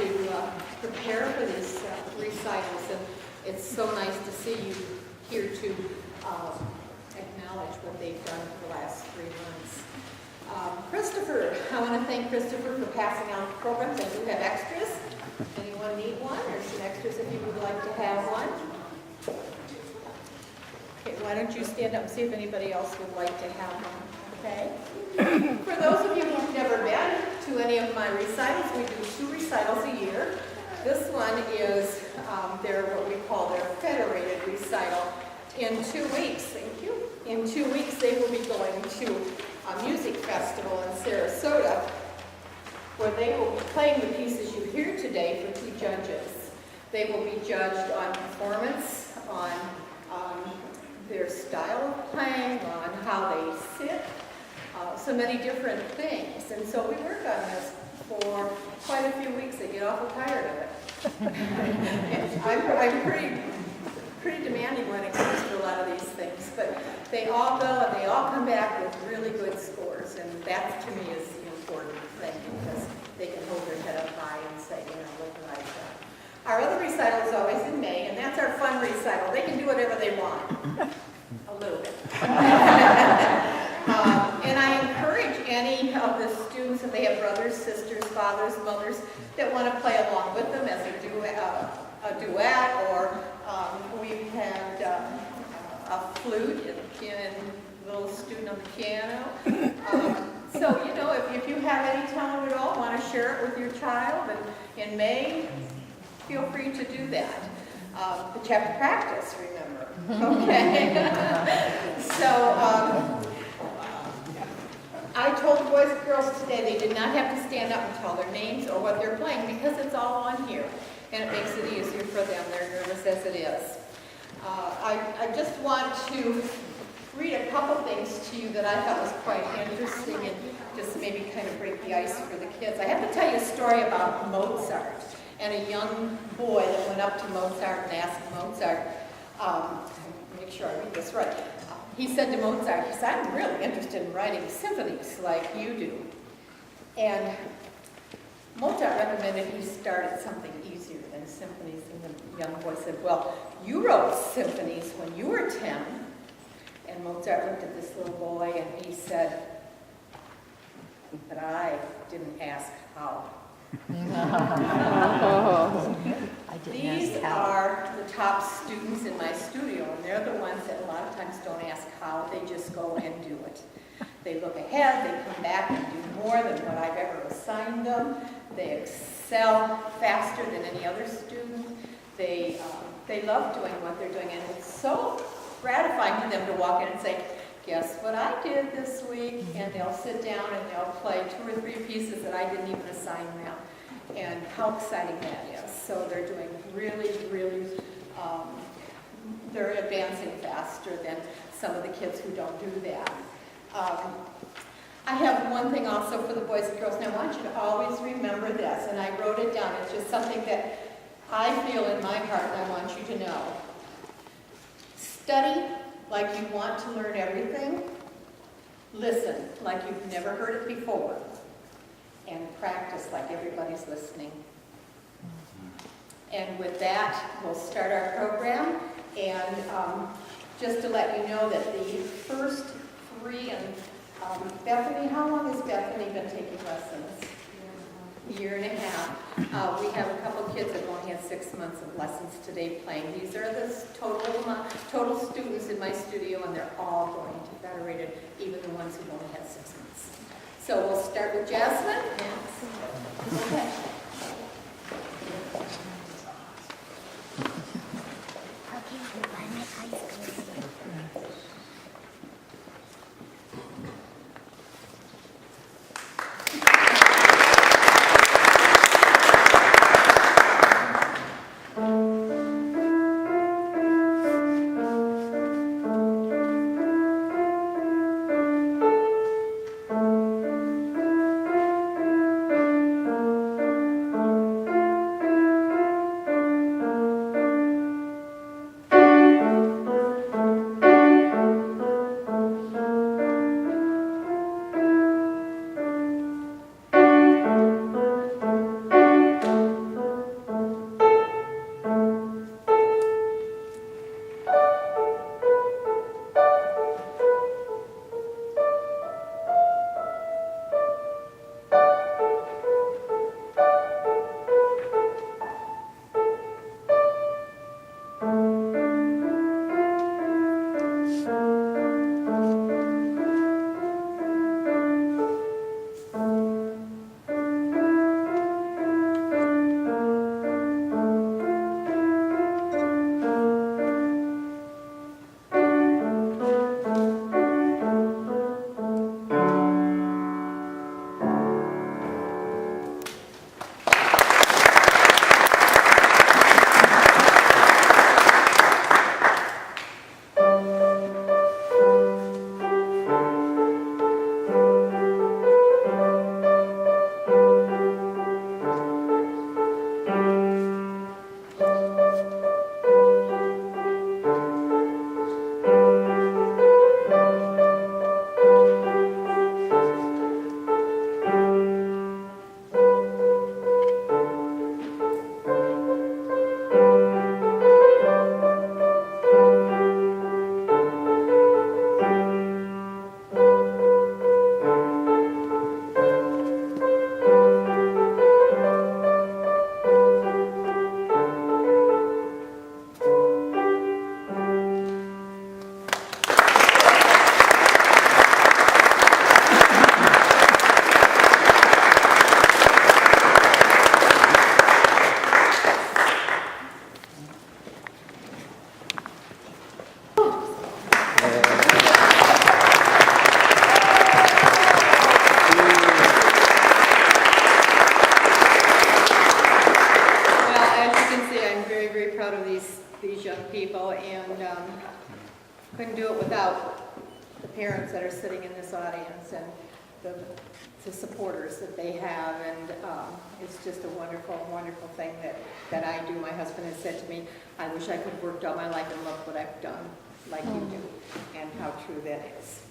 to prepare for these recitals, and it's so nice to see you here to acknowledge what they've done for the last 3 months. Christopher, I want to thank Christopher for passing out the programs. I do have extras. Anyone need one, or some extras if you would like to have one? Okay, why don't you stand up and see if anybody else would like to have one, okay? For those of you who've never been to any of my recitals, we do 2 recitals a year. This one is what we call their federated recital. In 2 weeks, thank you. In 2 weeks, they will be going to a music festival in Sarasota, where they will be playing the pieces you hear today for 2 judges. They will be judged on performance, on their style of playing, on how they sit, so many different things. And so we work on this for quite a few weeks. They get awful tired of it. I'm pretty demanding when it comes to a lot of these things, but they all go and they all come back with really good scores, and that to me is the important thing, because they can hold their head up high and say, look what I've done. Our other recital is always in May, and that's our fun recital. They can do whatever they want. A little bit. And I encourage any of the students, if they have brothers, sisters, fathers, mothers, that want to play along with them as a duet, or we've had a flute and a little student on the piano. So, if you have any talent at all, want to share it with your child, and in May, feel free to do that. But you have to practice, remember. Okay? So, I told the boys and girls today they did not have to stand up and tell their names or what they're playing, because it's all on here, and it makes it easier for them. They're nervous as it is. I just want to read a couple things to you that I thought was quite interesting, and just maybe kind of break the ice for the kids. I have to tell you a story about Mozart, and a young boy that went up to Mozart and asked Mozart, make sure I read this right. He said to Mozart, he said, I'm really interested in writing symphonies like you do. And Mozart recommended he start at something easier than symphonies. And the young boy said, well, you wrote symphonies when you were 10. And Mozart looked at this little boy and he said, but I didn't ask how. These are the top students in my studio, and they're the ones that a lot of times don't ask how, they just go and do it. They look ahead, they come back and do more than what I've ever assigned them. They excel faster than any other student. They love doing what they're doing, and it's so gratifying to them to walk in and say, guess what I did this week? And they'll sit down and they'll play 2 or 3 pieces that I didn't even assign them. And how exciting that is. So they're doing really, really, they're advancing faster than some of the kids who don't do that. I have one thing also for the boys and girls, and I want you to always remember this, and I wrote it down. It's just something that I feel in my heart and I want you to know. Study like you want to learn everything. Listen like you've never heard it before. And practice like everybody's listening. And with that, we'll start our program. And just to let you know that the first 3, and Bethany, how long has Bethany been taking lessons? A year and a half. We have a couple kids that have only had 6 months of lessons today playing. These are the total students in my studio, and they're all going to federated, even the ones who've only had 6 months. So we'll start with Jasmine. Okay. couldn't do it without the parents that are sitting in this audience and the supporters that they have, and it's just a wonderful, wonderful thing that I do. My husband has said to me, I wish I could have worked all my life and look what I've done like you do, and how true that is.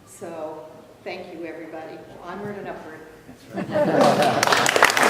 So, thank you, everybody. Onward and upward. That's right.